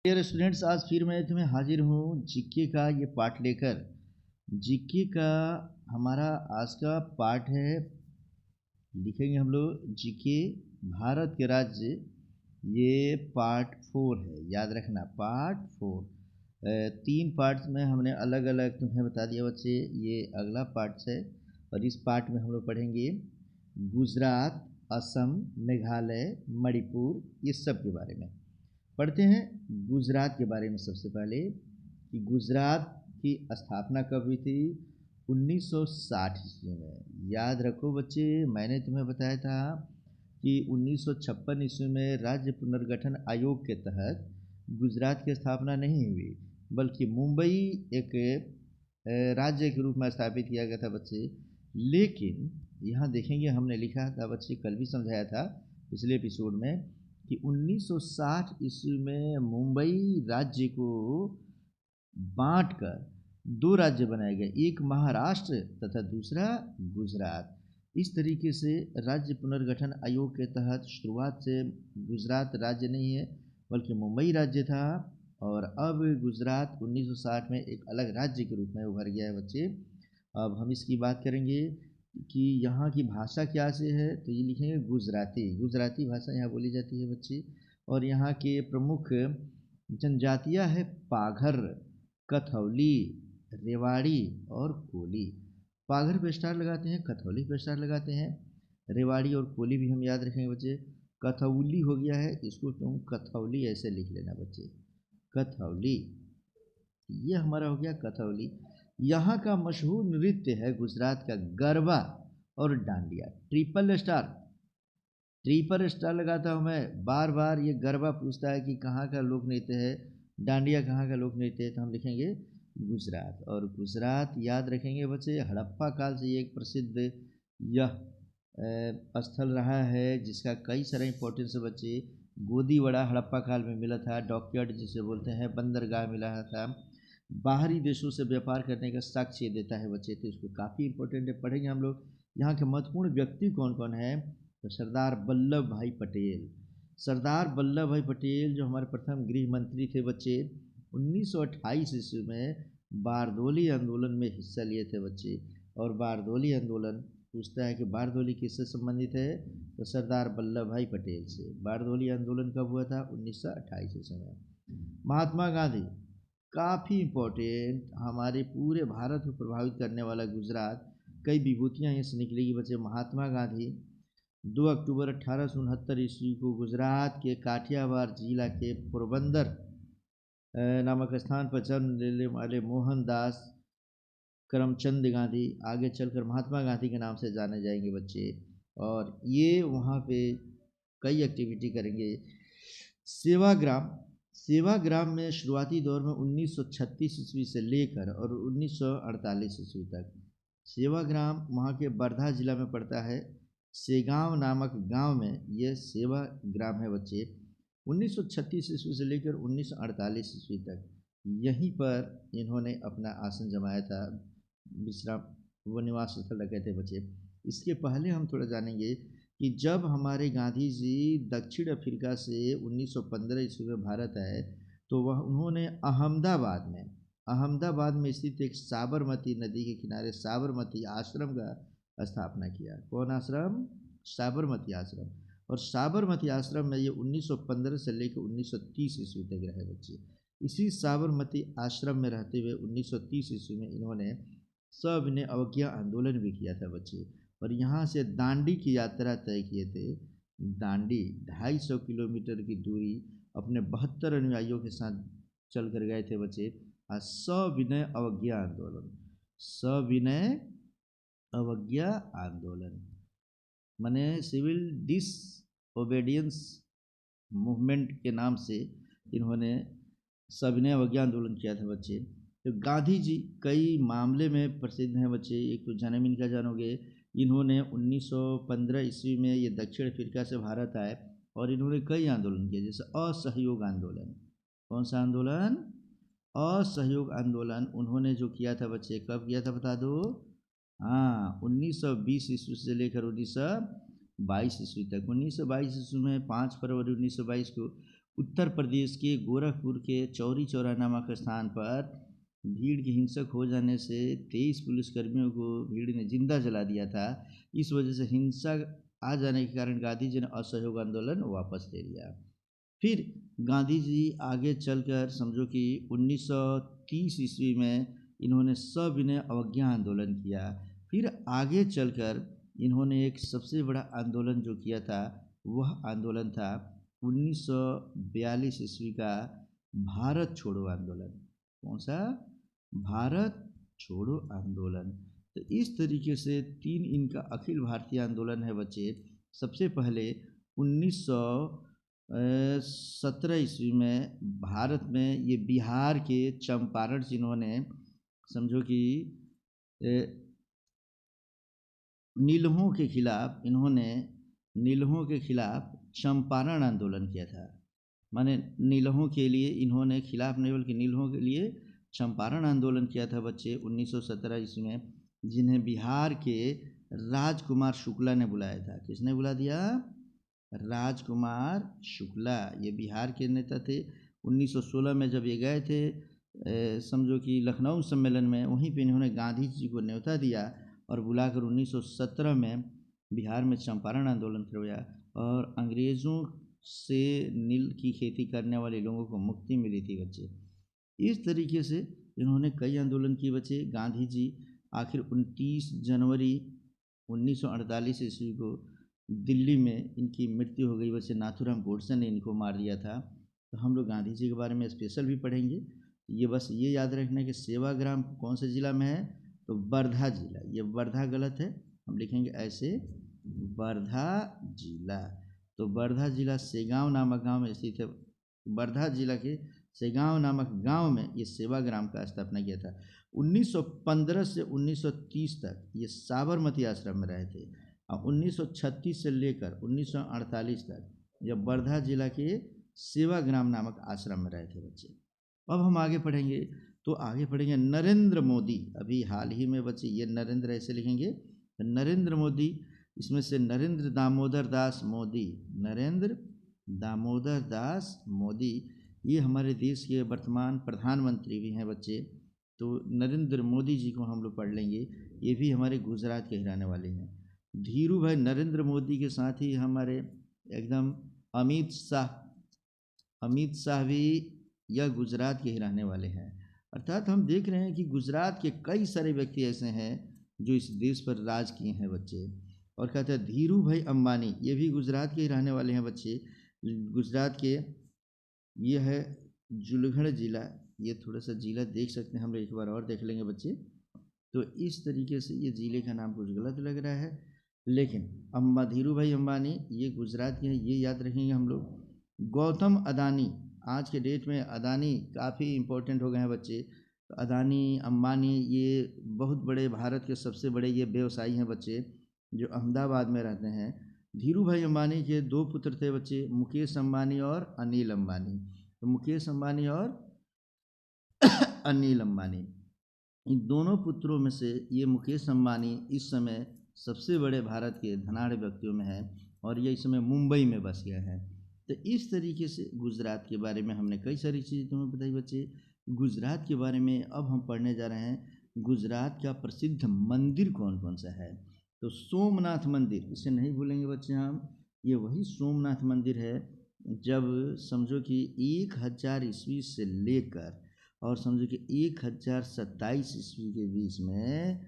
Dear students, आज फिर मैं तुम्हें हाजिर हूँ जीके का ये पार्ट लेकर। जीके का हमारा आज का पार्ट है, लिखेंगे हम लोग जीके भारत के राज्य। ये पार्ट 4 है, याद रखना पार्ट 4। 3 पार्ट्स में हमने अलग अलग तुम्हें बता दिया बच्चे। ये अगला पार्ट है और इस पार्ट में हम लोग पढ़ेंगे गुजरात, असम, मेघालय, मणिपुर, ये सब के बारे में पढ़ते हैं। गुजरात के बारे में सबसे पहले कि गुजरात की स्थापना कब हुई थी? 1960 ईस्वी में। याद रखो बच्चे, मैंने तुम्हें बताया था कि 1956 ईस्वी में राज्य पुनर्गठन आयोग के तहत गुजरात की स्थापना नहीं हुई, बल्कि मुंबई एक राज्य के रूप में स्थापित किया गया था बच्चे। लेकिन यहाँ देखेंगे, हमने लिखा था बच्चे, कल भी समझाया था पिछले एपिसोड में कि 1960 ईस्वी में मुंबई राज्य को बांटकर 2 राज्य बनाए गए, एक महाराष्ट्र तथा दूसरा गुजरात। इस तरीके से राज्य पुनर्गठन आयोग के तहत शुरुआत से गुजरात राज्य नहीं है बल्कि मुंबई राज्य था, और अब गुजरात 1960 में एक अलग राज्य के रूप में उभर गया है बच्चे। अब हम इसकी बात करेंगे कि यहाँ की भाषा क्या से है, तो ये लिखेंगे गुजराती। गुजराती भाषा यहाँ बोली जाती है बच्चे। और यहाँ के प्रमुख जनजातियाँ है पाघर, कथौली, रेवाड़ी और कोली। पाघर पे स्टार लगाते हैं, कथौली पे स्टार लगाते हैं, रेवाड़ी और कोली भी हम याद रखेंगे बच्चे। कथौली हो गया है, इसको तुम कथौली ऐसे लिख लेना बच्चे, कथौली। ये हमारा हो गया कथौली। यहाँ का मशहूर नृत्य है गुजरात का गरबा और डांडिया। ट्रिपल स्टार लगाता हूँ मैं। बार बार ये गरबा पूछता है कि कहाँ का लोक नृत्य है, डांडिया कहाँ का लोक नृत्य है, तो हम लिखेंगे गुजरात। और गुजरात याद रखेंगे बच्चे, हड़प्पा काल से ये एक प्रसिद्ध यह स्थल रहा है जिसका कई सारे इंपॉर्टेंस है बच्चे। गोदीवाड़ा हड़प्पा काल में मिला था, डॉकयार्ड जिसे बोलते हैं, बंदरगाह मिला था, बाहरी देशों से व्यापार करने का साक्ष्य देता है बच्चे, तो इसको काफ़ी इंपॉर्टेंट है, पढ़ेंगे हम लोग। यहाँ के महत्वपूर्ण व्यक्ति कौन कौन है, तो सरदार वल्लभ भाई पटेल। सरदार वल्लभ भाई पटेल जो हमारे प्रथम गृह मंत्री थे बच्चे, 1928 ईस्वी में बारदोली आंदोलन में हिस्सा लिए थे बच्चे। और बारदोली आंदोलन पूछता है कि बारदोली किससे संबंधित है, तो सरदार वल्लभ भाई पटेल से। बारदोली आंदोलन कब हुआ था? 1928 ईस्वी में। महात्मा गांधी, काफ़ी इम्पोर्टेंट, हमारे पूरे भारत को प्रभावित करने वाला गुजरात, कई विभूतियाँ यहाँ से निकलेगी बच्चे। महात्मा गांधी 2 अक्टूबर 1869 ईस्वी को गुजरात के काठियावाड़ जिला के पोरबंदर नामक स्थान पर जन्म लेने वाले मोहनदास करमचंद गांधी आगे चलकर महात्मा गांधी के नाम से जाने जाएंगे बच्चे। और ये वहाँ पे कई एक्टिविटी करेंगे। सेवाग्राम में शुरुआती दौर में 1936 ईस्वी से लेकर और 1948 ईस्वी तक, सेवाग्राम वहाँ के वर्धा जिला में पड़ता है। सेगांव नामक गांव में ये सेवाग्राम है बच्चे। 1936 ईस्वी से लेकर 1948 ईस्वी तक यहीं पर इन्होंने अपना आसन जमाया था, विश्राम, वो निवास स्थल रखे थे बच्चे। इसके पहले हम थोड़ा जानेंगे कि जब हमारे गांधी जी दक्षिण अफ्रीका से 1915 ईस्वी में भारत आए, तो वह उन्होंने अहमदाबाद में स्थित एक साबरमती नदी के किनारे साबरमती आश्रम का स्थापना किया। कौन आश्रम? साबरमती आश्रम। और साबरमती आश्रम में ये 1915 से लेकर 1930 ईस्वी तक रहे बच्चे। इसी साबरमती आश्रम में रहते हुए 1930 ईस्वी में इन्होंने सविनय अवज्ञा आंदोलन भी किया था बच्चे। और यहाँ से दांडी की यात्रा तय किए थे। दांडी 250 किलोमीटर की दूरी अपने 72 अनुयायियों के साथ चल कर गए थे बच्चे। सविनय अवज्ञा आंदोलन, सविनय अवज्ञा आंदोलन माने सिविल डिसओबेडियंस मूवमेंट के नाम से इन्होंने सविनय अवज्ञा आंदोलन किया था बच्चे। तो गांधी जी कई मामले में प्रसिद्ध हैं बच्चे। एक तो जन्म इनका जानोगे, इन्होंने 1915 ईस्वी में ये दक्षिण अफ्रीका से भारत आए और इन्होंने कई आंदोलन किए, जैसे असहयोग आंदोलन। कौन सा आंदोलन? असहयोग आंदोलन उन्होंने जो किया था बच्चे, कब किया था बता दो? हाँ, 1920 ईस्वी से लेकर 1922 ईस्वी तक। 1922 ईस्वी में 5 फरवरी 1922 को उत्तर प्रदेश के गोरखपुर के चौरी चौरा नामक स्थान पर भीड़ के हिंसक हो जाने से 23 पुलिसकर्मियों को भीड़ ने जिंदा जला दिया था। इस वजह से हिंसा आ जाने के कारण गांधी जी ने असहयोग आंदोलन वापस ले लिया। फिर गांधी जी आगे चलकर समझो कि 1930 ईस्वी में इन्होंने सविनय अवज्ञा आंदोलन किया। फिर आगे चलकर इन्होंने एक सबसे बड़ा आंदोलन जो किया था वह आंदोलन था 1942 ईस्वी का भारत छोड़ो आंदोलन। कौन सा? भारत छोड़ो आंदोलन। तो इस तरीके से 3 इनका अखिल भारतीय आंदोलन है बच्चे। सबसे पहले 1917 ईस्वी में भारत में ये बिहार के चंपारण जिन्होंने समझो कि नीलहों के खिलाफ चंपारण आंदोलन किया था। माने नीलहों के लिए इन्होंने खिलाफ नहीं बल्कि नीलहों के लिए चंपारण आंदोलन किया था बच्चे 1917 ईस्वी में, जिन्हें बिहार के राजकुमार शुक्ला ने बुलाया था। किसने बुला दिया? राजकुमार शुक्ला। ये बिहार के नेता थे। 1916 में जब ये गए थे समझो कि लखनऊ सम्मेलन में, वहीं पे इन्होंने गांधी जी को न्योता दिया और बुलाकर 1917 में बिहार में चंपारण आंदोलन करवाया और अंग्रेज़ों से नील की खेती करने वाले लोगों को मुक्ति मिली थी बच्चे। इस तरीके से इन्होंने कई आंदोलन किए बच्चे। गांधी जी आखिर 29 जनवरी 1948 ईस्वी को दिल्ली में इनकी मृत्यु हो गई बच्चे। नाथूराम गोडसे ने इनको मार दिया था। तो हम लोग गांधी जी के बारे में स्पेशल भी पढ़ेंगे। ये बस ये याद रखना कि सेवाग्राम कौन से ज़िला में है? तो वर्धा जिला। ये वर्धा गलत है, हम लिखेंगे ऐसे वर्धा जिला। तो वर्धा जिला सेगांव नामक गांव में स्थित है। वर्धा जिला के सेगांव नामक गांव में ये सेवाग्राम का स्थापना किया था। 1915 से 1930 तक ये साबरमती आश्रम में रहे थे और 1936 से लेकर 1948 तक ये वर्धा जिला के सेवाग्राम नामक आश्रम में रहे थे बच्चे। अब हम आगे पढ़ेंगे। तो आगे पढ़ेंगे नरेंद्र मोदी। अभी हाल ही में बच्चे ये नरेंद्र ऐसे लिखेंगे, नरेंद्र मोदी। इसमें से नरेंद्र दामोदर दास मोदी, नरेंद्र दामोदर दास मोदी ये हमारे देश के वर्तमान प्रधानमंत्री भी हैं बच्चे। तो नरेंद्र मोदी जी को हम लोग पढ़ लेंगे। ये भी हमारे गुजरात के ही रहने वाले हैं। धीरू भाई नरेंद्र मोदी के साथ ही हमारे एकदम अमित शाह भी यह गुजरात के ही रहने वाले हैं। अर्थात हम देख रहे हैं कि गुजरात के कई सारे व्यक्ति ऐसे हैं जो इस देश पर राज किए हैं बच्चे। और कहते हैं धीरू भाई अंबानी, ये भी गुजरात के ही रहने वाले हैं बच्चे। गुजरात के ये है जुलगढ़ जिला। ये थोड़ा सा जिला देख सकते हैं, हम लोग एक बार और देख लेंगे बच्चे। तो इस तरीके से ये ज़िले का नाम कुछ गलत लग रहा है, लेकिन धीरू भाई अंबानी ये गुजरात के हैं, ये याद रखेंगे हम लोग। गौतम अदानी, आज के डेट में अदानी काफ़ी इम्पोर्टेंट हो गए हैं बच्चे। तो अदानी अंबानी ये बहुत बड़े भारत के सबसे बड़े ये व्यवसायी हैं बच्चे, जो अहमदाबाद में रहते हैं। धीरू भाई अंबानी के 2 पुत्र थे बच्चे, मुकेश अंबानी और अनिल अंबानी। तो मुकेश अंबानी और अनिल अंबानी, इन दोनों पुत्रों में से ये मुकेश अंबानी इस समय सबसे बड़े भारत के धनाढ़ व्यक्तियों में है और ये इस समय मुंबई में बस गए हैं। तो इस तरीके से गुजरात के बारे में हमने कई सारी चीज़ें तुम्हें बताई बच्चे। गुजरात के बारे में अब हम पढ़ने जा रहे हैं। गुजरात का प्रसिद्ध मंदिर कौन कौन सा है? तो सोमनाथ मंदिर, इसे नहीं भूलेंगे बच्चे हम। ये वही सोमनाथ मंदिर है जब समझो कि 1000 ईस्वी से लेकर और समझो कि 1027 ईस्वी के बीच में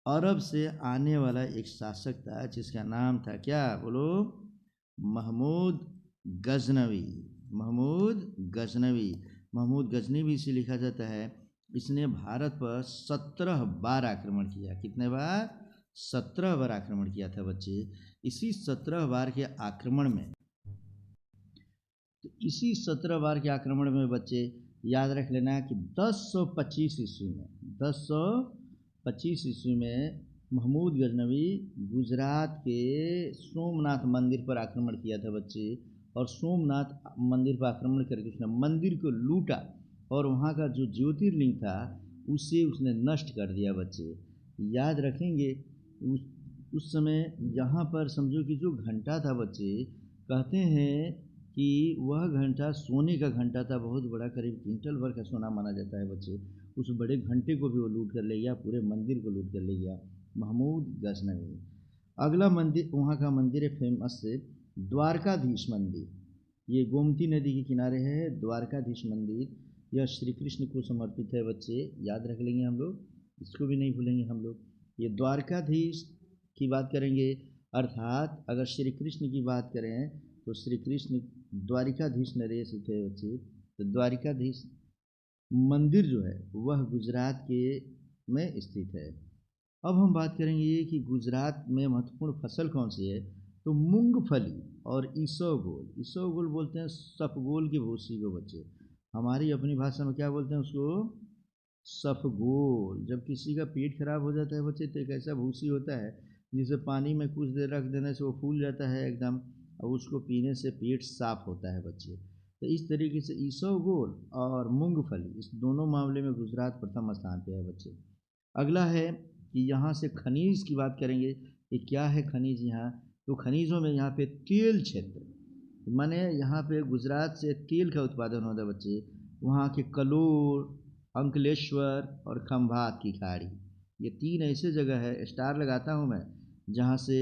अरब से आने वाला एक शासक था जिसका नाम था क्या? बोलो। महमूद गजनवी। महमूद गजनवी इसे लिखा जाता है। इसने भारत पर 17 बार आक्रमण किया। कितने बार? 17 बार आक्रमण किया था बच्चे। इसी 17 बार के आक्रमण में बच्चे याद रख लेना कि 1025 ईस्वी में महमूद गजनवी गुजरात के सोमनाथ मंदिर पर आक्रमण किया था बच्चे। और सोमनाथ मंदिर पर आक्रमण करके उसने मंदिर को लूटा और वहाँ का जो ज्योतिर्लिंग था उसे उसने नष्ट कर दिया बच्चे। याद रखेंगे उस समय यहाँ पर समझो कि जो घंटा था बच्चे, कहते हैं कि वह घंटा सोने का घंटा था, बहुत बड़ा, करीब क्विंटल भर का सोना माना जाता है बच्चे। उस बड़े घंटे को भी वो लूट कर ले गया, पूरे मंदिर को लूट कर ले गया महमूद गजनवी। अगला मंदिर वहाँ का मंदिर है फेमस से द्वारकाधीश मंदिर। ये गोमती नदी के किनारे है द्वारकाधीश मंदिर। यह श्री कृष्ण को समर्पित है बच्चे, याद रख लेंगे हम लोग, इसको भी नहीं भूलेंगे हम लोग। ये द्वारकाधीश की बात करेंगे, अर्थात अगर श्री कृष्ण की बात करें तो श्री कृष्ण द्वारिकाधीश नरेश थे बच्चे। तो द्वारिकाधीश मंदिर जो है वह गुजरात के में स्थित है। अब हम बात करेंगे कि गुजरात में महत्वपूर्ण फसल कौन सी है, तो मूंगफली और इसबगोल। इसबगोल बोलते हैं सफगोल की भूसी को बच्चे, हमारी अपनी भाषा में क्या बोलते हैं उसको, सफगोल। जब किसी का पेट खराब हो जाता है बच्चे तो एक ऐसा भूसी होता है जिसे पानी में कुछ देर रख देने से वो फूल जाता है एकदम, और उसको पीने से पेट साफ होता है बच्चे। तो इस तरीके से इसबगोल और मूंगफली, इस दोनों मामले में गुजरात प्रथम स्थान पे है बच्चे। अगला है कि यहाँ से खनिज की बात करेंगे कि क्या है खनिज यहाँ, तो खनिजों में यहाँ पे तेल क्षेत्र, माने यहाँ पे गुजरात से तेल का उत्पादन होता है बच्चे। वहाँ के कलोर, अंकलेश्वर और खंभात की खाड़ी, ये तीन ऐसे जगह है, स्टार लगाता हूँ मैं, जहाँ से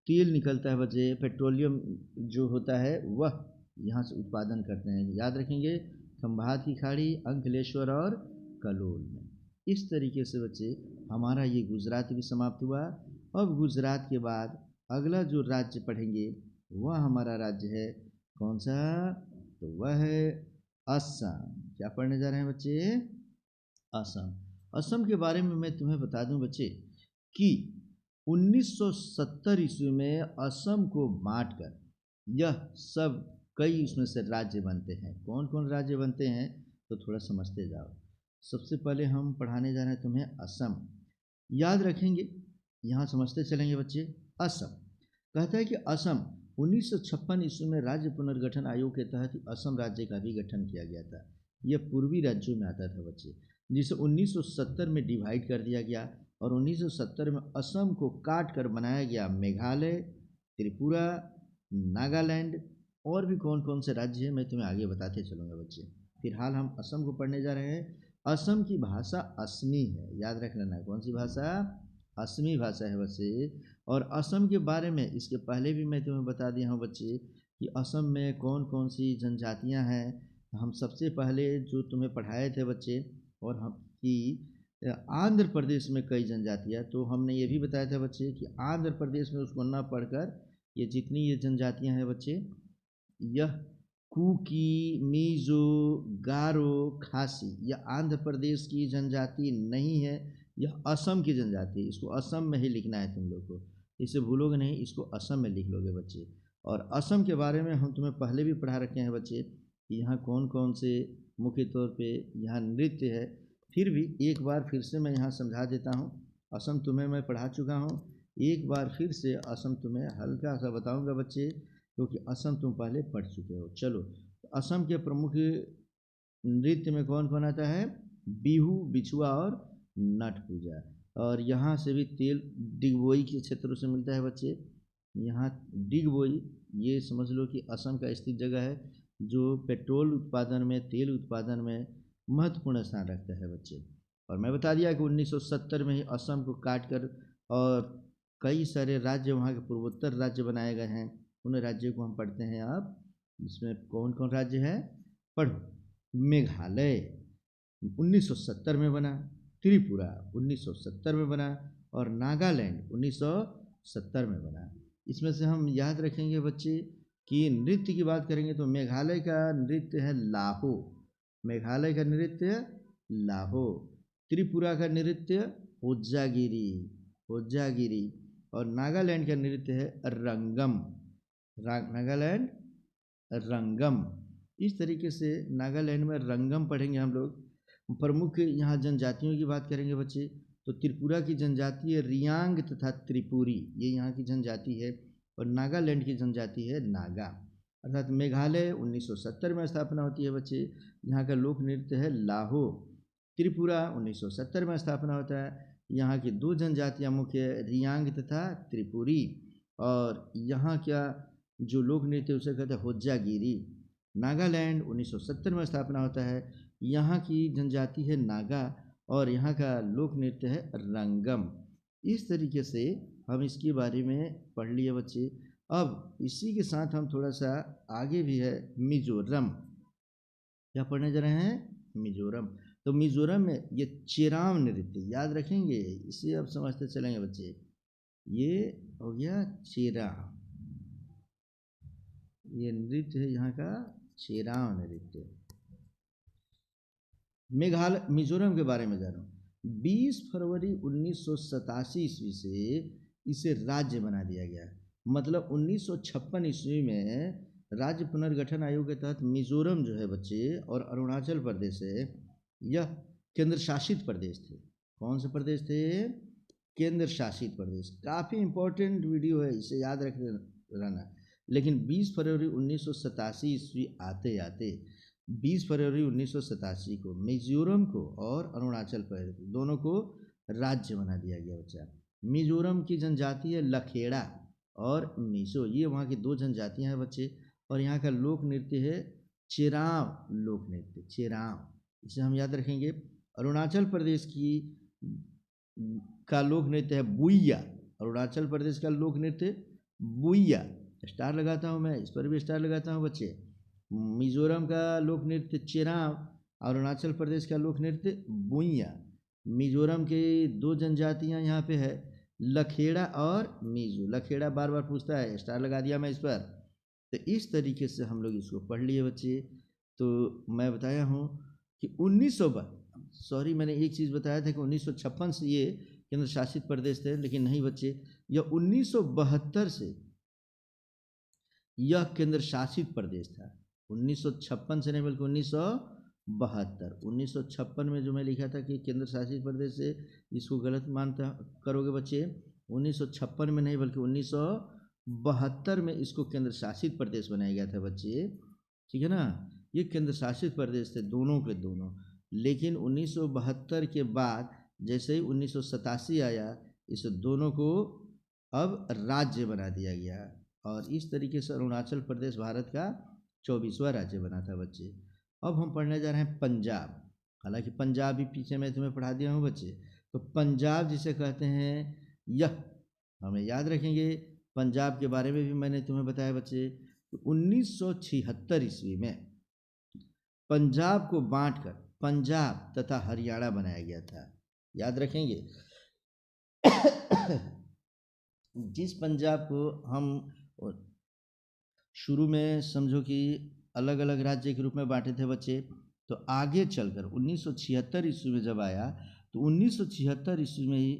तेल निकलता है बच्चे, पेट्रोलियम जो होता है वह यहाँ से उत्पादन करते हैं, याद रखेंगे, खंभात की खाड़ी, अंकलेश्वर और कलोल में। इस तरीके से बच्चे हमारा ये गुजरात भी समाप्त हुआ। अब गुजरात के बाद अगला जो राज्य पढ़ेंगे वह हमारा राज्य है कौन सा, तो वह है असम। क्या पढ़ने जा रहे हैं बच्चे, असम। असम के बारे में मैं तुम्हें बता दूं बच्चे कि 1970 ईस्वी में असम को बांटकर यह सब कई उसमें से राज्य बनते हैं। कौन कौन राज्य बनते हैं तो थोड़ा समझते जाओ। सबसे पहले हम पढ़ाने जा रहे हैं तुम्हें असम, याद रखेंगे, यहाँ समझते चलेंगे बच्चे। असम कहता है कि असम 1956 ईस्वी में राज्य पुनर्गठन आयोग के तहत असम राज्य का भी गठन किया गया था। यह पूर्वी राज्यों में आता था बच्चे, जिसे 1970 में डिवाइड कर दिया गया और 1970 में असम को काट कर बनाया गया मेघालय, त्रिपुरा, नागालैंड और भी कौन कौन से राज्य हैं मैं तुम्हें आगे बताते चलूँगा बच्चे। फिलहाल हम असम को पढ़ने जा रहे हैं। असम की भाषा असमी है, याद रख लेना, कौन सी भाषा, असमी भाषा है बच्चे। और असम के बारे में इसके पहले भी मैं तुम्हें बता दिया हूँ बच्चे कि असम में कौन कौन सी जनजातियाँ हैं। हम सबसे पहले जो तुम्हें पढ़ाए थे बच्चे, और हम कि आंध्र प्रदेश में कई जनजातियाँ, तो हमने ये भी बताया था बच्चे कि आंध्र प्रदेश में उसको ना पढ़कर ये जितनी ये जनजातियाँ हैं बच्चे, यह कुकी, मिजो, गारो, खासी, यह आंध्र प्रदेश की जनजाति नहीं है, यह असम की जनजाति है। इसको असम में ही लिखना है तुम लोग को, इसे भूलोगे नहीं, इसको असम में लिख लोगे बच्चे। और असम के बारे में हम तुम्हें पहले भी पढ़ा रखे हैं बच्चे कि यहाँ कौन कौन से मुख्य तौर पे यहाँ नृत्य है। फिर भी एक बार फिर से मैं यहाँ समझा देता हूँ। असम तुम्हें मैं पढ़ा चुका हूँ, एक बार फिर से असम तुम्हें हल्का सा बताऊँगा बच्चे, क्योंकि असम तुम पहले पढ़ चुके हो। चलो, असम के प्रमुख नृत्य में कौन कौन आता है, बिहू, बिछुआ और नट पूजा। और यहाँ से भी तेल डिगबोई के क्षेत्रों से मिलता है बच्चे। यहाँ डिगबोई, ये समझ लो कि असम का स्थित जगह है जो पेट्रोल उत्पादन में, तेल उत्पादन में महत्वपूर्ण स्थान रखता है बच्चे। और मैं बता दिया कि 1970 में ही असम को काट कर और कई सारे राज्य वहाँ के पूर्वोत्तर राज्य बनाए गए हैं। उन राज्यों को हम पढ़ते हैं अब, इसमें कौन कौन राज्य है पढ़ो। मेघालय 1970 में बना, त्रिपुरा 1970 में बना और नागालैंड 1970 में बना। इसमें से हम याद रखेंगे बच्चे कि नृत्य की बात करेंगे तो मेघालय का नृत्य है लाहो, मेघालय का नृत्य लाहो। त्रिपुरा का नृत्य होज्जागिरी, होज्जागिरी। और नागालैंड का नृत्य है रंगम, नागालैंड रंगम। इस तरीके से नागालैंड में रंगम पढ़ेंगे हम लोग। प्रमुख यहाँ जनजातियों की बात करेंगे बच्चे तो त्रिपुरा की जनजाति है रियांग तथा त्रिपुरी, ये यहाँ की जनजाति है। और नागालैंड की जनजाति है नागा। अर्थात मेघालय 1970 में स्थापना होती है बच्चे, यहाँ का लोक नृत्य है लाहो। त्रिपुरा 1970 में स्थापना होता है, यहाँ की दो जनजातियाँ मुख्य रियांग तथा त्रिपुरी। और यहाँ क्या जो लोक नृत्य उसे कहते हैं होज्जागिरी। नागालैंड 1970 में स्थापना होता है। यहाँ की जनजाति है नागा और यहाँ का लोक नृत्य है रंगम। इस तरीके से हम इसके बारे में पढ़ लिए बच्चे। अब इसी के साथ हम थोड़ा सा आगे भी है मिजोरम। क्या पढ़ने जा रहे हैं? मिजोरम। तो मिजोरम में ये चेराम नृत्य याद रखेंगे, इसे अब समझते चलेंगे बच्चे। ये हो गया चेराम, ये नृत्य है यहाँ का चेराम नृत्य। मेघालय मिजोरम के बारे में जानो। 20 फरवरी 1987 ईस्वी से इसे राज्य बना दिया गया। मतलब 1956 ईस्वी में राज्य पुनर्गठन आयोग के तहत मिजोरम जो है बच्चे और अरुणाचल प्रदेश है, यह केंद्र शासित प्रदेश थे। कौन से प्रदेश थे? केंद्र शासित प्रदेश। काफ़ी इंपॉर्टेंट वीडियो है, इसे याद रख रहना। लेकिन 20 फरवरी 1987 ईस्वी आते आते 20 फरवरी 1987 को मिजोरम को और अरुणाचल प्रदेश दोनों को राज्य बना दिया गया बच्चा। मिजोरम की जनजाति है लखेड़ा और मिसो, ये वहाँ की 2 जनजातियाँ हैं बच्चे। और यहाँ का लोक नृत्य है चेराव लोक नृत्य, चेराव, इसे हम याद रखेंगे। अरुणाचल प्रदेश की का लोक नृत्य है बुइया। अरुणाचल प्रदेश का लोक नृत्य बुइया। स्टार लगाता हूँ मैं, इस पर भी स्टार लगाता हूँ बच्चे। मिजोरम का लोक नृत्य चेराव, अरुणाचल प्रदेश का लोक नृत्य बुइया। मिजोरम के 2 जनजातियाँ यहाँ पे है, लखेड़ा और मिजो। लखेड़ा बार बार पूछता है, स्टार लगा दिया मैं इस पर। तो इस तरीके से हम लोग इसको पढ़ लिए बच्चे। तो मैं बताया हूँ कि 1952, मैंने एक चीज़ बताया था कि 1956 से ये केंद्र शासित प्रदेश थे, लेकिन नहीं बच्चे, यह 1972 से यह केंद्र शासित प्रदेश था। 1956 से नहीं बल्कि 1972। 1956 में जो मैं लिखा था कि केंद्र शासित प्रदेश से, इसको गलत मानता करोगे बच्चे। 1956 में नहीं बल्कि 1972 में इसको केंद्र शासित प्रदेश बनाया गया था बच्चे, ठीक है ना। ये केंद्र शासित प्रदेश थे दोनों के दोनों। लेकिन 1972 के बाद जैसे ही 1987 आया, इस दोनों को अब राज्य बना दिया गया। और इस तरीके से अरुणाचल प्रदेश भारत का 24वां राज्य बना था बच्चे। अब हम पढ़ने जा रहे हैं पंजाब। हालांकि पंजाब भी पीछे मैं तुम्हें पढ़ा दिया हूँ बच्चे। तो पंजाब जिसे कहते हैं, यह हमें याद रखेंगे। पंजाब के बारे में भी मैंने तुम्हें बताया बच्चे। तो 1976 ईस्वी में पंजाब को बांटकर पंजाब तथा हरियाणा बनाया गया था। याद रखेंगे। जिस पंजाब को हम शुरू में समझो कि अलग अलग राज्य के रूप में बांटे थे बच्चे, तो आगे चलकर 1976 ईस्वी में जब आया, तो 1976 ईस्वी में ही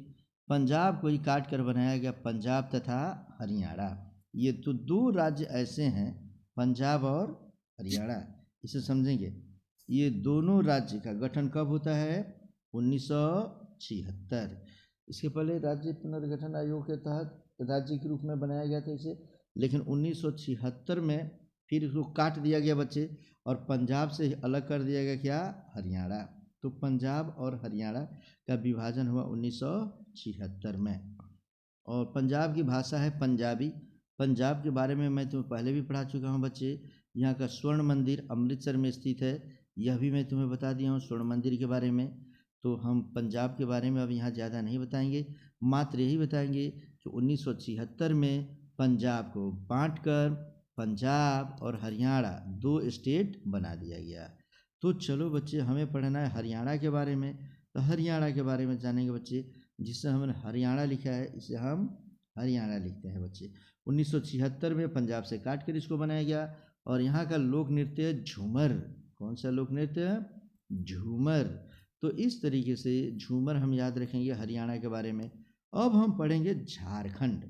पंजाब को ही काट कर बनाया गया पंजाब तथा हरियाणा। ये तो 2 राज्य ऐसे हैं, पंजाब और हरियाणा, इसे समझेंगे। ये दोनों राज्य का गठन कब होता है? 1976। इसके पहले राज्य पुनर्गठन आयोग के तहत राज्य के रूप में बनाया गया था इसे, लेकिन 1976 में फिर इसको काट दिया गया बच्चे और पंजाब से अलग कर दिया गया क्या? हरियाणा। तो पंजाब और हरियाणा का विभाजन हुआ 1976 में। और पंजाब की भाषा है पंजाबी। पंजाब के बारे में मैं तुम्हें पहले भी पढ़ा चुका हूँ बच्चे। यहाँ का स्वर्ण मंदिर अमृतसर में स्थित है, यह भी मैं तुम्हें बता दिया हूँ स्वर्ण मंदिर के बारे में। तो हम पंजाब के बारे में अब यहाँ ज़्यादा नहीं बताएंगे, मात्र यही बताएंगे कि 1976 में पंजाब को बांटकर पंजाब और हरियाणा 2 स्टेट बना दिया गया। तो चलो बच्चे, हमें पढ़ना है हरियाणा के बारे में। तो हरियाणा के बारे में जानेंगे बच्चे। जिससे हमने हरियाणा लिखा है, इसे हम हरियाणा लिखते हैं बच्चे। 1976 में पंजाब से काट कर इसको बनाया गया। और यहाँ का लोक नृत्य है झूमर। कौन सा लोक नृत्य है? झूमर। तो इस तरीके से झूमर हम याद रखेंगे हरियाणा के बारे में। अब हम पढ़ेंगे झारखंड।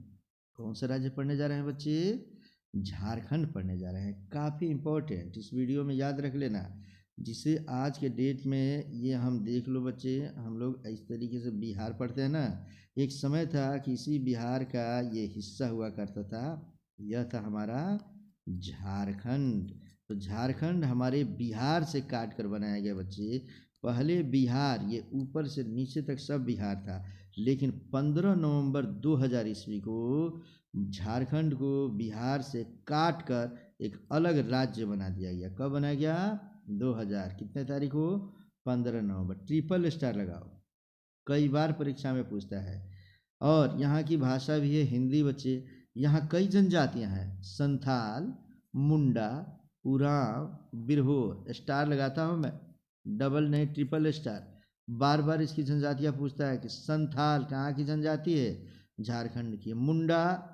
कौन सा राज्य पढ़ने जा रहे हैं बच्चे? झारखंड पढ़ने जा रहे हैं। काफ़ी इम्पोर्टेंट, इस वीडियो में याद रख लेना, जिसे आज के डेट में ये हम देख लो बच्चे। हम लोग इस तरीके से बिहार पढ़ते हैं ना, एक समय था कि इसी बिहार का ये हिस्सा हुआ करता था, यह था हमारा झारखंड। तो झारखंड हमारे बिहार से काट कर बनाया गया बच्चे। पहले बिहार ये ऊपर से नीचे तक सब बिहार था, लेकिन 15 नवंबर 2000 ईस्वी को झारखंड को बिहार से काट कर एक अलग राज्य बना दिया गया। कब बनाया गया? 2000 कितने तारीख को? 15 नवंबर। ट्रिपल स्टार लगाओ, कई बार परीक्षा में पूछता है। और यहाँ की भाषा भी है हिंदी बच्चे। यहाँ कई जनजातियाँ हैं, संथाल, मुंडा, उरांव, बिरहोर। स्टार लगाता हूँ मैं, डबल नहीं ट्रिपल स्टार। बार बार इसकी जनजातियाँ पूछता है कि संथाल कहाँ की जनजाति है? झारखंड की। मुंडा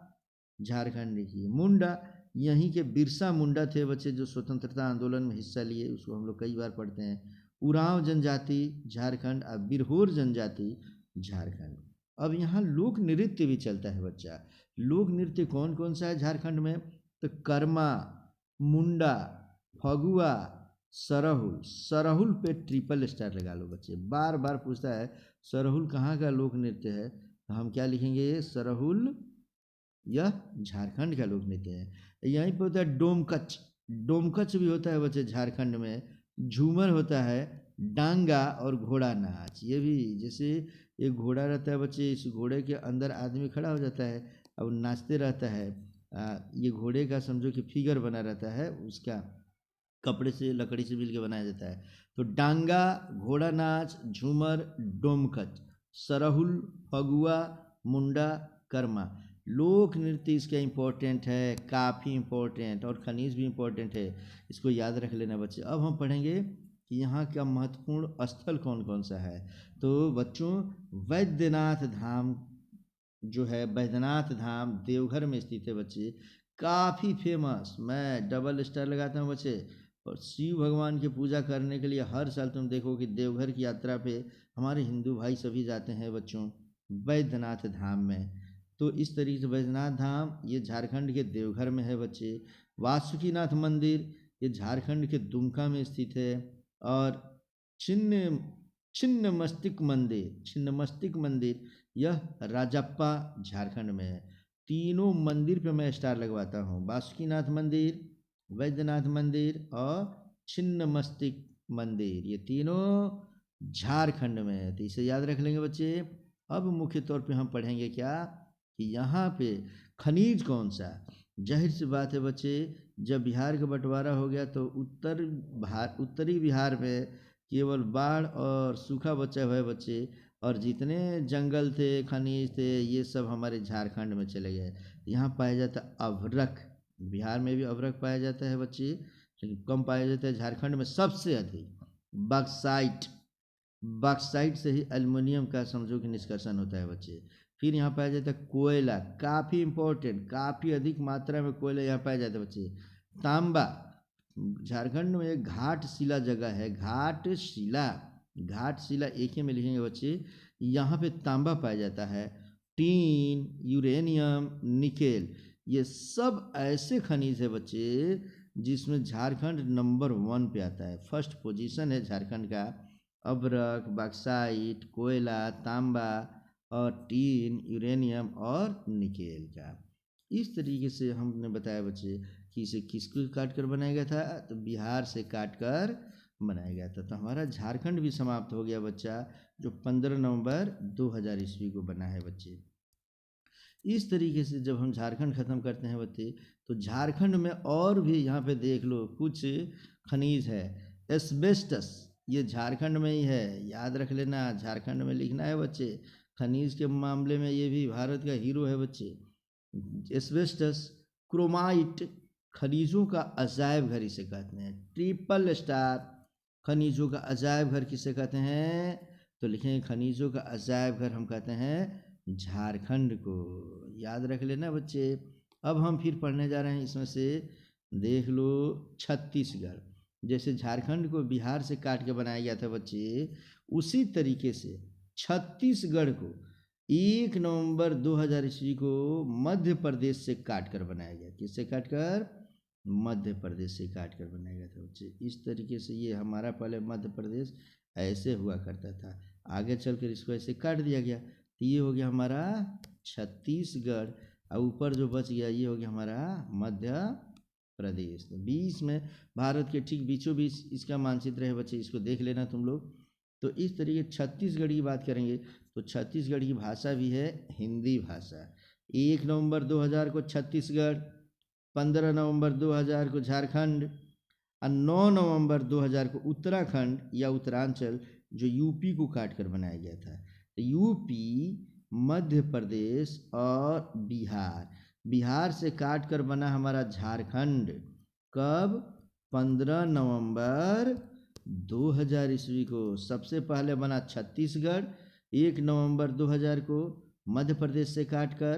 झारखंड की। मुंडा यहीं के बिरसा मुंडा थे बच्चे, जो स्वतंत्रता आंदोलन में हिस्सा लिए, उसको हम लोग कई बार पढ़ते हैं। उरांव जनजाति झारखंड और बिरहोर जनजाति झारखंड। अब यहाँ लोक नृत्य भी चलता है बच्चा। लोक नृत्य कौन कौन सा है झारखंड में? तो कर्मा, मुंडा, फगुआ, सरहुल। सरहुल पे ट्रिपल स्टार लगा लो बच्चे, बार बार पूछता है सरहुल कहाँ का लोक नृत्य है, तो हम क्या लिखेंगे? सरहुल यह झारखंड का लोक नृत्य है। यहीं पर होता है डोमकच। डोमकच भी होता है बच्चे झारखंड में। झूमर होता है, डांगा और घोड़ा नाच। ये भी जैसे एक घोड़ा रहता है बच्चे, इस घोड़े के अंदर आदमी खड़ा हो जाता है और नाचते रहता है। ये घोड़े का समझो कि फिगर बना रहता है, उसका कपड़े से लकड़ी से मिल के बनाया जाता है। तो डांगा, घोड़ा नाच, झूमर, डोमकच, सरहुल, फगुआ, मुंडा, कर्मा। लोक नृत्य इसका इम्पोर्टेंट है, काफ़ी इम्पोर्टेंट, और खनिज भी इम्पोर्टेंट है, इसको याद रख लेना बच्चे। अब हम पढ़ेंगे कि यहाँ का महत्वपूर्ण स्थल कौन कौन सा है। तो बच्चों, वैद्यनाथ धाम जो है, वैद्यनाथ धाम देवघर में स्थित है बच्चे, काफ़ी फेमस। मैं डबल स्टार लगाता हूँ बच्चे। और शिव भगवान की पूजा करने के लिए हर साल तुम देखो कि देवघर की यात्रा पे हमारे हिंदू भाई सभी जाते हैं बच्चों, वैद्यनाथ धाम में। तो इस तरीके से वैद्यनाथ धाम ये झारखंड के देवघर में है बच्चे। वासुकीनाथ मंदिर ये झारखंड के दुमका में स्थित है। और छिन्न छिन्नमस्तिक मंदिर यह राजप्पा झारखंड में है। तीनों मंदिर पे मैं स्टार लगवाता हूँ, वासुकीनाथ मंदिर, वैद्यनाथ मंदिर और छिन्नमस्तिक मंदिर, ये तीनों झारखंड में है। तो इसे याद रख लेंगे बच्चे। अब मुख्य तौर पे हम पढ़ेंगे क्या कि यहाँ पे खनिज कौन सा। जाहिर सी बात है बच्चे, जब बिहार का बंटवारा हो गया तो उत्तरी बिहार में केवल बाढ़ और सूखा बचा हुआ है बच्चे, और जितने जंगल थे, खनिज थे, ये सब हमारे झारखंड में चले गए। यहाँ पाया जाता है अभ्रक। बिहार में भी अभ्रक पाया जाता है बच्चे, लेकिन कम पाया जाता है झारखंड में सबसे अधिक। बक्साइट, बक्साइट से ही एल्युमिनियम का समझो कि निष्कर्षण होता है बच्चे। फिर यहाँ पाया जाता है कोयला, काफ़ी इंपॉर्टेंट, काफ़ी अधिक मात्रा में कोयला यहाँ पाया जाता है बच्चे। तांबा, झारखंड में एक घाटशिला जगह है, घाटशिला, घाटशिला एक ही में लिखेंगे बच्चे। यहाँ पे तांबा पाया जाता है। टीन, यूरेनियम, निकेल, ये सब ऐसे खनिज है बच्चे जिसमें झारखंड नंबर 1 पे आता है, फर्स्ट पोजीशन है झारखंड का। अभ्रक, बक्साइट, कोयला, तांबा और टीन, यूरेनियम और निकेल का। इस तरीके से हमने बताया बच्चे कि इसे किसको काट कर बनाया गया था, तो बिहार से काट कर बनाया गया था। तो हमारा झारखंड भी समाप्त हो गया बच्चा, जो 15 नवंबर 2000 ईस्वी को बना है बच्चे। इस तरीके से जब हम झारखंड ख़त्म करते हैं बच्चे, तो झारखंड में और भी यहाँ पे देख लो कुछ खनिज है। एस्बेस्टस ये झारखंड में ही है, याद रख लेना, झारखंड में लिखना है बच्चे। खनिज के मामले में ये भी भारत का हीरो है बच्चे। एस्बेस्टस, क्रोमाइट, खनिजों का अजायब घर इसे कहते हैं। ट्रिपल स्टार, खनिजों का अजायब घर किसे कहते हैं, तो लिखेंगे खनिजों का अजायब घर हम कहते हैं झारखंड को, याद रख लेना बच्चे। अब हम फिर पढ़ने जा रहे हैं इसमें से, देख लो छत्तीसगढ़। जैसे झारखंड को बिहार से काट के बनाया गया था बच्चे, उसी तरीके से छत्तीसगढ़ को 1 नवंबर 2000 ईस्वी को मध्य प्रदेश से काट कर बनाया गया। किससे काट कर? मध्य प्रदेश से काट कर बनाया गया था बच्चे। इस तरीके से ये हमारा पहले मध्य प्रदेश ऐसे हुआ करता था, आगे चलकर इसको ऐसे काट दिया गया। तो ये हो गया हमारा छत्तीसगढ़, और ऊपर जो बच गया ये हो गया हमारा मध्य प्रदेश। तो बीच में, भारत के ठीक बीचों बीच इसका मानचित्र है बच्चे, इसको देख लेना तुम लोग। तो इस तरीके छत्तीसगढ़ की बात करेंगे तो छत्तीसगढ़ की भाषा भी है हिंदी भाषा। 1 नवंबर 2000 को छत्तीसगढ़, 15 नवंबर 2000 को झारखंड और 9 नवंबर 2000 को उत्तराखंड या उत्तरांचल जो यूपी को काट कर बनाया गया था। तो यूपी, मध्य प्रदेश और बिहार से काट कर बना हमारा झारखंड। कब? 15 नवंबर 2000 ईस्वी को। सबसे पहले बना छत्तीसगढ़ 1 नवंबर 2000 को मध्य प्रदेश से काट कर,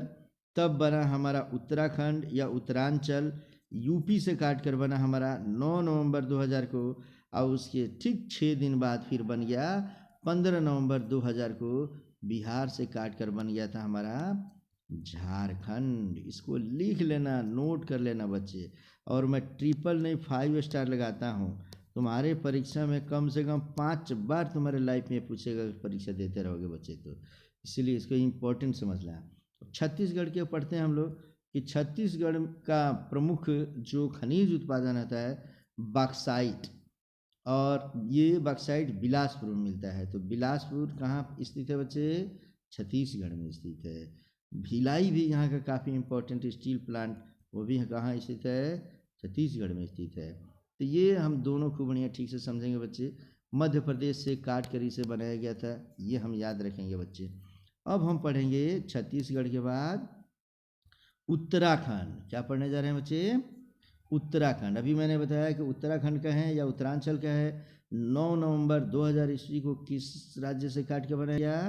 तब बना हमारा उत्तराखंड या उत्तरांचल यूपी से काट कर बना हमारा 9 नवंबर 2000 को, और उसके ठीक 6 दिन बाद फिर बन गया 15 नवंबर 2000 को बिहार से काट कर बन गया था हमारा झारखंड। इसको लिख लेना, नोट कर लेना बच्चे। और मैं ट्रिपल नहीं 5 स्टार लगाता हूँ। तुम्हारे परीक्षा में कम से कम 5 बार तुम्हारे लाइफ में पूछेगा, परीक्षा देते रहोगे बच्चे तो, इसलिए इसको इम्पोर्टेंट समझ लें। छत्तीसगढ़ के पढ़ते हैं हम लोग कि छत्तीसगढ़ का प्रमुख जो खनिज उत्पादन होता है बॉक्साइट, और ये बॉक्साइट बिलासपुर में मिलता है। तो बिलासपुर कहाँ स्थित है बच्चे? छत्तीसगढ़ में स्थित है। भिलाई भी यहाँ का काफ़ी इम्पोर्टेंट स्टील प्लांट, वो भी कहाँ स्थित है? छत्तीसगढ़ में स्थित है। तो ये हम दोनों खूब बढ़िया ठीक से समझेंगे बच्चे। मध्य प्रदेश से काट कर इसे बनाया गया था, ये हम याद रखेंगे बच्चे। अब हम पढ़ेंगे छत्तीसगढ़ के बाद उत्तराखंड। क्या पढ़ने जा रहे हैं बच्चे? उत्तराखंड। अभी मैंने बताया कि उत्तराखंड का है या उत्तरांचल का है। 9 नवंबर 2000 ईस्वी को किस राज्य से काट के बनाया गया?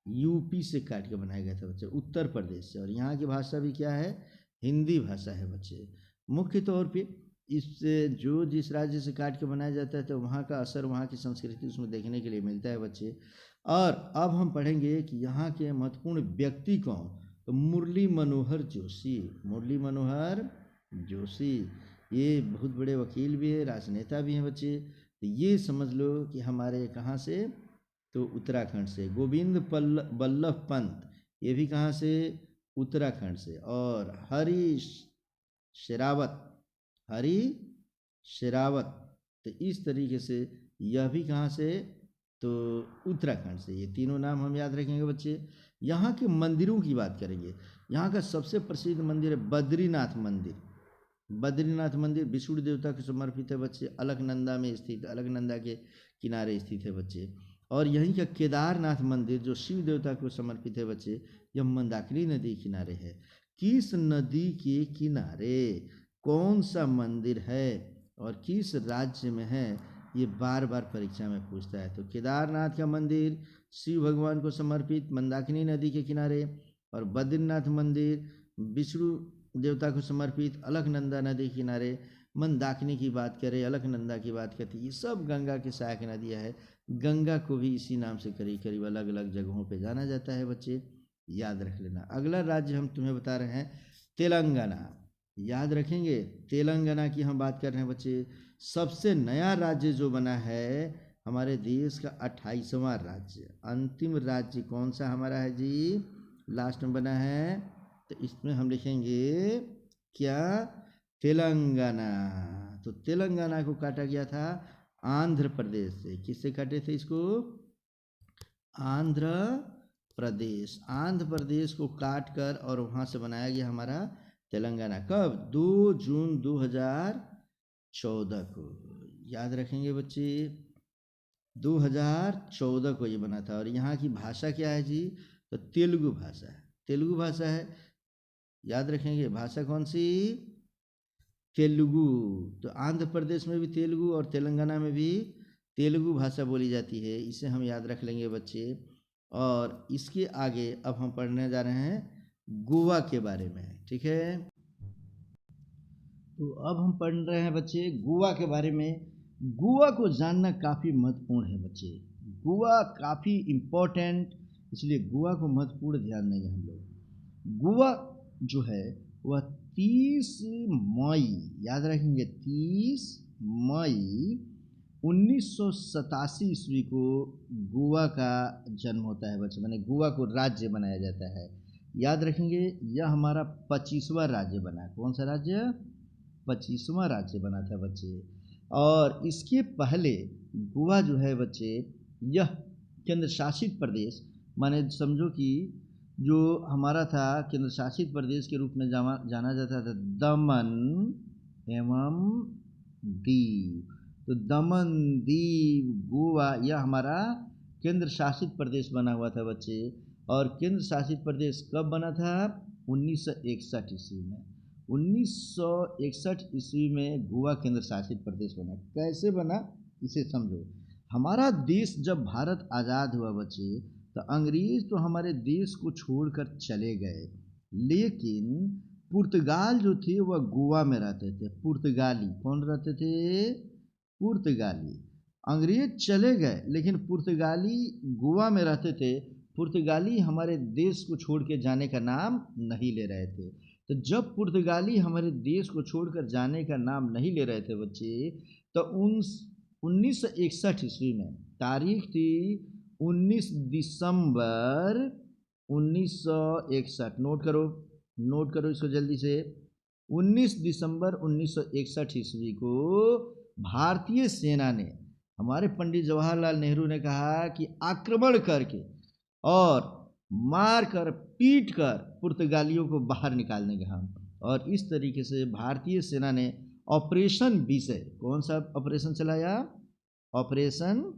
यूपी से काट के बनाया गया था बच्चे, उत्तर प्रदेश से। और यहाँ की भाषा भी क्या है? हिंदी भाषा है बच्चे। मुख्य तौर पे इससे जो जिस राज्य से काट के बनाया जाता है तो वहाँ का असर, वहाँ की संस्कृति उसमें देखने के लिए मिलता है बच्चे। और अब हम पढ़ेंगे कि यहाँ के महत्वपूर्ण व्यक्ति कौन। तो मुरली मनोहर जोशी। मुरली मनोहर जोशी ये बहुत बड़े वकील भी है, राजनेता भी हैं बच्चे। तो ये समझ लो कि हमारे कहाँ से? तो उत्तराखंड से। गोविंद बल्लभ पंत, ये भी कहाँ से? उत्तराखंड से। और हरी शेरावत, तो इस तरीके से यह भी कहाँ से? तो उत्तराखंड से। ये तीनों नाम हम याद रखेंगे बच्चे। यहाँ के मंदिरों की बात करेंगे। यहाँ का सबसे प्रसिद्ध मंदिर है बद्रीनाथ मंदिर। बद्रीनाथ मंदिर विष्णु देवता को समर्पित है बच्चे, अलकनंदा में स्थित, अलकनंदा के किनारे स्थित है बच्चे। और यहीं का केदारनाथ मंदिर जो शिव देवता को समर्पित है बच्चे, यह मंदाकिनी नदी किनारे है। किस नदी के किनारे कौन सा मंदिर है और किस राज्य में है, ये बार बार परीक्षा में पूछता है। तो केदारनाथ का मंदिर शिव भगवान को समर्पित मंदाकिनी नदी के किनारे, और बद्रीनाथ मंदिर विष्णु देवता को समर्पित अलकनंदा नदी के किनारे। मंदाकिनी की बात करें, अलकनंदा की बात करती, ये सब गंगा के सहायक नदियाँ है। गंगा को भी इसी नाम से करीब करीब अलग अलग जगहों पे जाना जाता है बच्चे, याद रख लेना। अगला राज्य हम तुम्हें बता रहे हैं तेलंगाना। याद रखेंगे, तेलंगाना की हम बात कर रहे हैं बच्चे। सबसे नया राज्य जो बना है हमारे देश का 28वां राज्य, अंतिम राज्य कौन सा हमारा है जी? लास्ट में बना है, तो इसमें हम लिखेंगे क्या? तेलंगाना। तो तेलंगाना को काटा गया था आंध्र प्रदेश से। किससे काटे थे इसको? आंध्र प्रदेश। आंध्र प्रदेश को काट कर और वहाँ से बनाया गया हमारा तेलंगाना। कब? 2 जून 2014 को। याद रखेंगे बच्चे, 2014 को ये बना था। और यहाँ की भाषा क्या है जी? तो तेलुगु भाषा है। तेलुगु भाषा है, याद रखेंगे। भाषा कौन सी? तेलुगु। तो आंध्र प्रदेश में भी तेलुगु और तेलंगाना में भी तेलुगु भाषा बोली जाती है, इसे हम याद रख लेंगे बच्चे। और इसके आगे अब हम पढ़ने जा रहे हैं गोवा के बारे में, ठीक है। तो अब हम पढ़ रहे हैं बच्चे गोवा के बारे में। गोवा को जानना काफ़ी महत्वपूर्ण है बच्चे। गोवा काफ़ी इम्पोर्टेंट, इसलिए गोवा को महत्वपूर्ण ध्यान देंगे हम लोग। गोवा जो है वह 30 मई, याद रखेंगे, 30 मई 1987 ईस्वी को गोवा का जन्म होता है बच्चे, माने गोवा को राज्य बनाया जाता है। याद रखेंगे, यह हमारा 25वां राज्य बना। कौन सा राज्य? 25वां राज्य बना था बच्चे। और इसके पहले गोवा जो है बच्चे, यह केंद्र शासित प्रदेश, माने समझो कि जो हमारा था केंद्र शासित प्रदेश के रूप में जाना जाता था दमन एवं दीव। तो दमन दीव गोवा यह हमारा केंद्र शासित प्रदेश बना हुआ था बच्चे। और केंद्र शासित प्रदेश कब बना था? 1961 ईस्वी में। 1961 ईस्वी में गोवा केंद्र शासित प्रदेश बना। कैसे बना इसे समझो। हमारा देश जब भारत आज़ाद हुआ बच्चे, तो अंग्रेज तो हमारे देश को छोड़कर चले गए, लेकिन पुर्तगाल जो थे वह गोवा में रहते थे। पुर्तगाली कौन रहते थे? पुर्तगाली। अंग्रेज चले गए लेकिन पुर्तगाली गोवा में रहते थे। पुर्तगाली हमारे देश को छोड़ के जाने का नाम नहीं ले रहे थे। तो जब पुर्तगाली हमारे देश को छोड़कर जाने का नाम नहीं ले रहे थे बच्चे, तो 1961 ईस्वी में तारीख थी 19 दिसंबर 1961। नोट करो इसको जल्दी से। 19 दिसंबर 1961 ईस्वी को भारतीय सेना ने, हमारे पंडित जवाहरलाल नेहरू ने कहा कि आक्रमण करके और मार कर पीट कर पुर्तगालियों को बाहर निकाल देंगे हम। और इस तरीके से भारतीय सेना ने ऑपरेशन विजय, कौन सा ऑपरेशन चलाया? ऑपरेशन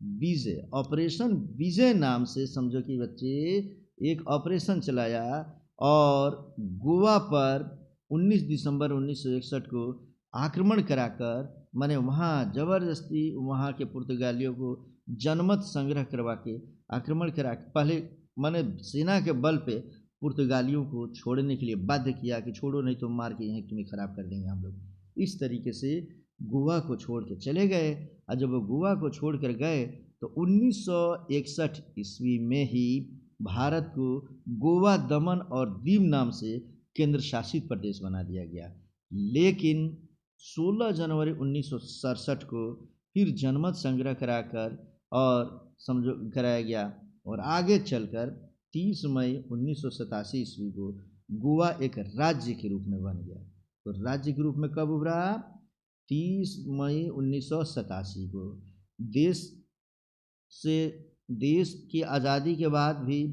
विजय। ऑपरेशन विजय नाम से समझो कि बच्चे एक ऑपरेशन चलाया और गोवा पर 19 दिसंबर 1961 को आक्रमण कराकर, माने वहाँ ज़बरदस्ती वहाँ के पुर्तगालियों को जनमत संग्रह करवा के आक्रमण करा, पहले माने सेना के बल पे पुर्तगालियों को छोड़ने के लिए बाध्य किया कि छोड़ो नहीं तो मार के यहीं तुम्हें ख़राब कर देंगे हम लोग। इस तरीके से गोवा को छोड़ के चले गए। और जब वो गोवा को छोड़ कर गए तो 1961 ईस्वी में ही भारत को गोवा, दमन और दीव नाम से केंद्र शासित प्रदेश बना दिया गया। लेकिन 16 जनवरी 1967 को फिर जनमत संग्रह कराकर और समझो कराया गया, और आगे चलकर 30 मई 1987 ईस्वी को गोवा एक राज्य के रूप में बन गया। तो राज्य के रूप में कब उभरा? 30 मई 1987 को। देश की आज़ादी के बाद भी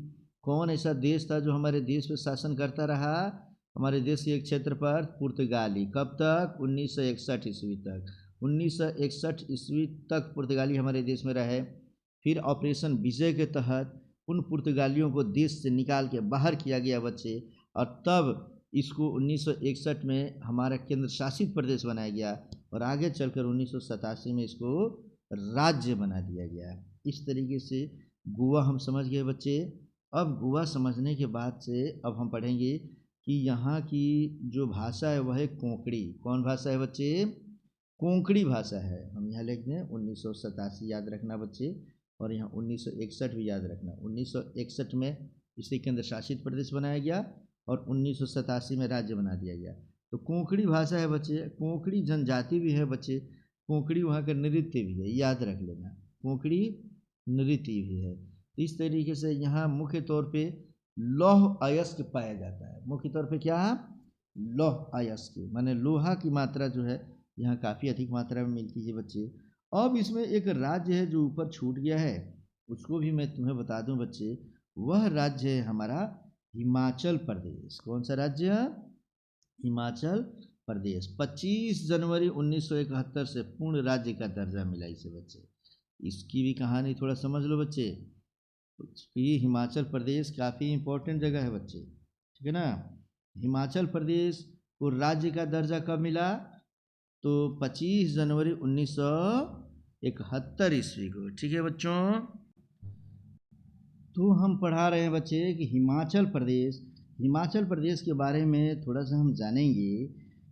कौन ऐसा देश था जो हमारे देश पर शासन करता रहा? हमारे देश के एक क्षेत्र पर पुर्तगाली। कब तक? 1961 ईस्वी तक। 1961 ईस्वी तक पुर्तगाली हमारे देश में रहे। फिर ऑपरेशन विजय के तहत उन पुर्तगालियों को देश से निकाल के बाहर किया गया बच्चे, और तब इसको 1961 में हमारा केंद्र शासित प्रदेश बनाया गया, और आगे चलकर 1987 में इसको राज्य बना दिया गया। इस तरीके से गोवा हम समझ गए बच्चे। अब गोवा समझने के बाद से अब हम पढ़ेंगे कि यहाँ की जो भाषा है वह है कोंकणी। कौन भाषा है बच्चे? कोंकणी भाषा है। हम यहाँ लिख दें 1987 याद रखना बच्चे, और यहाँ 1961 भी याद रखना। 1961 में इसे केंद्र शासित प्रदेश बनाया गया और 1987 में राज्य बना दिया गया। तो कोंकणी भाषा है बच्चे। कोंकणी जनजाति भी है बच्चे। कोंकणी वहाँ का नृत्य भी है, याद रख लेना। कोंकणी नृत्य भी है। इस तरीके से यहाँ मुख्य तौर पे लौह अयस्क पाया जाता है। मुख्य तौर पे क्या? लौह अयस्क, माने लोहा की मात्रा जो है यहाँ काफ़ी अधिक मात्रा में मिलती है बच्चे। अब इसमें एक राज्य है जो ऊपर छूट गया है, उसको भी मैं तुम्हें बता दूं बच्चे। वह राज्य है हमारा हिमाचल प्रदेश। कौन सा राज्य? हिमाचल प्रदेश। 25 जनवरी 1971 से पूर्ण राज्य का दर्जा मिला इसे बच्चे। इसकी भी कहानी थोड़ा समझ लो बच्चे। ये हिमाचल प्रदेश काफ़ी इम्पोर्टेंट जगह है बच्चे, ठीक है ना। हिमाचल प्रदेश को राज्य का दर्जा कब मिला? तो 25 जनवरी 1971 ईस्वी को, ठीक है बच्चों। तो हम पढ़ा रहे हैं बच्चे कि हिमाचल प्रदेश के बारे में थोड़ा सा हम जानेंगे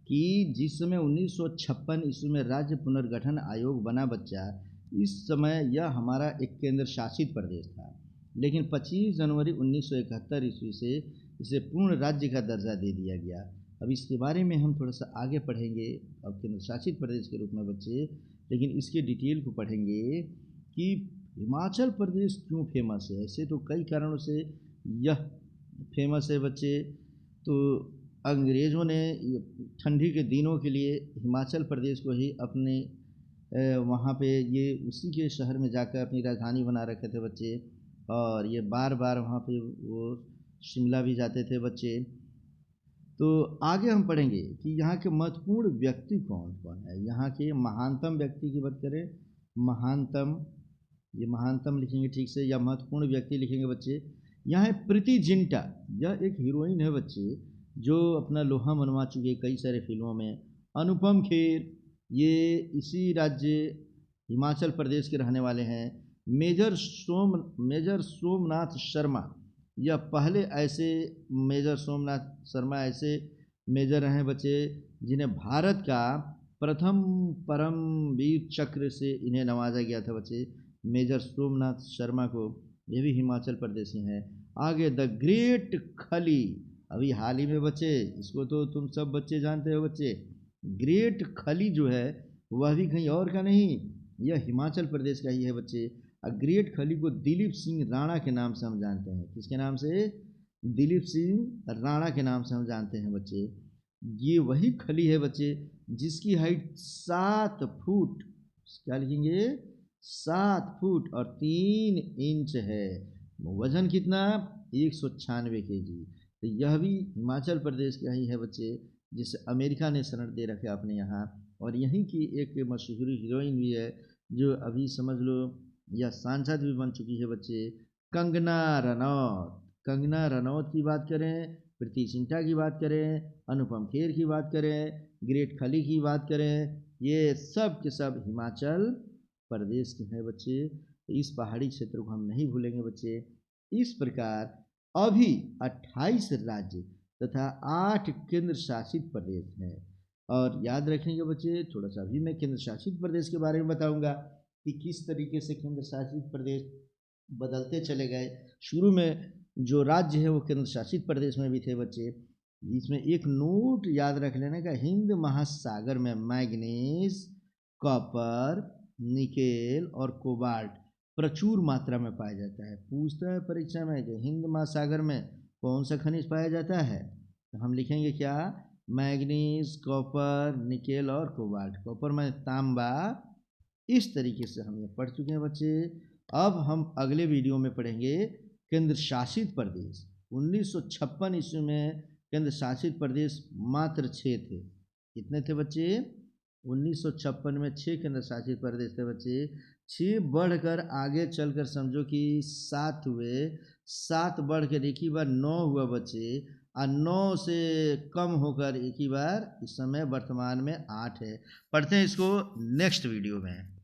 कि जिस समय 1956 ईस्वी में राज्य पुनर्गठन आयोग बना बच्चा, इस समय यह हमारा एक केंद्र शासित प्रदेश था। लेकिन 25 जनवरी 1971 ईस्वी से इसे पूर्ण राज्य का दर्जा दे दिया गया। अब इसके बारे में हम थोड़ा सा आगे पढ़ेंगे अब केंद्र शासित प्रदेश के रूप में बच्चे, लेकिन इसके डिटेल को पढ़ेंगे कि हिमाचल प्रदेश क्यों फेमस है। ऐसे तो कई कारणों से यह फेमस है बच्चे। तो अंग्रेज़ों ने ठंडी के दिनों के लिए हिमाचल प्रदेश को ही अपने वहाँ पे ये उसी के शहर में जाकर अपनी राजधानी बना रखे थे बच्चे। और ये बार बार वहाँ पे वो शिमला भी जाते थे बच्चे। तो आगे हम पढ़ेंगे कि यहाँ के महत्वपूर्ण व्यक्ति कौन कौन है। यहाँ के महानतम व्यक्ति की बात करें, महानतम, ये महानतम लिखेंगे ठीक से, या महत्वपूर्ण व्यक्ति लिखेंगे बच्चे। यहाँ है प्रीति जिंटा, यह एक हीरोइन है बच्चे जो अपना लोहा मनवा चुकी है कई सारे फिल्मों में। अनुपम खेर, ये इसी राज्य हिमाचल प्रदेश के रहने वाले हैं। मेजर सोमनाथ शर्मा, यह पहले ऐसे मेजर सोमनाथ शर्मा ऐसे मेजर हैं बच्चे जिन्हें भारत का प्रथम परमवीर चक्र से इन्हें नवाजा गया था बच्चे, मेजर सोमनाथ शर्मा को। ये भी हिमाचल प्रदेश में है। आगे द ग्रेट खली, अभी हाल ही में बच्चे, इसको तो तुम सब बच्चे जानते हो बच्चे, ग्रेट खली जो है वह भी कहीं और का नहीं, यह हिमाचल प्रदेश का ही है बच्चे। ग्रेट खली को दिलीप सिंह राणा के नाम से हम जानते हैं। किसके नाम से? दिलीप सिंह राणा के नाम से हम जानते हैं बच्चे। ये वही खली है बच्चे जिसकी हाइट 7 फुट, क्या लिखेंगे, 7 फुट और 3 इंच है। वजन कितना? 196 kg। तो यह भी हिमाचल प्रदेश का ही है बच्चे, जिसे अमेरिका ने शरण दे रखा अपने यहाँ। और यहीं की एक मशहूर हीरोइन भी है जो अभी समझ लो यह सांसद भी बन चुकी है बच्चे, कंगना रनौत। कंगना रनौत की बात करें, प्रीति जिंटा की बात करें, अनुपम खेर की बात करें, ग्रेट खली की बात करें, ये सब के सब हिमाचल प्रदेश के हैं बच्चे। तो इस पहाड़ी क्षेत्र को हम नहीं भूलेंगे बच्चे। इस प्रकार अभी 28 राज्य तथा 8 केंद्र शासित प्रदेश हैं। और याद रखेंगे बच्चे, थोड़ा सा अभी मैं केंद्र शासित प्रदेश के बारे में बताऊंगा कि किस तरीके से केंद्र शासित प्रदेश बदलते चले गए। शुरू में जो राज्य है वो केंद्र शासित प्रदेश में भी थे बच्चे। इसमें एक नोट याद रख लेने का, हिंद महासागर में मैग्नीज, कॉपर, निकेल और कोबाल्ट प्रचुर मात्रा में पाया जाता है। पूछता है परीक्षा में कि हिंद महासागर में कौन सा खनिज पाया जाता है, तो हम लिखेंगे क्या, मैग्नीज, कॉपर, निकेल और कोबाल्ट। कॉपर में तांबा। इस तरीके से हम ये पढ़ चुके हैं बच्चे। अब हम अगले वीडियो में पढ़ेंगे केंद्र शासित प्रदेश। 1956 ईस्वी में केंद्र शासित प्रदेश मात्र 6 थे। कितने थे बच्चे? 1956 में 6 केंद्र शासित प्रदेश थे बच्चे। 6 बढ़कर आगे चलकर समझो कि 7 हुए, 7 बढ़कर एक ही बार 9 हुआ बच्चे, और 9 से कम होकर एक ही बार इस समय वर्तमान में 8 है। पढ़ते हैं इसको नेक्स्ट वीडियो में।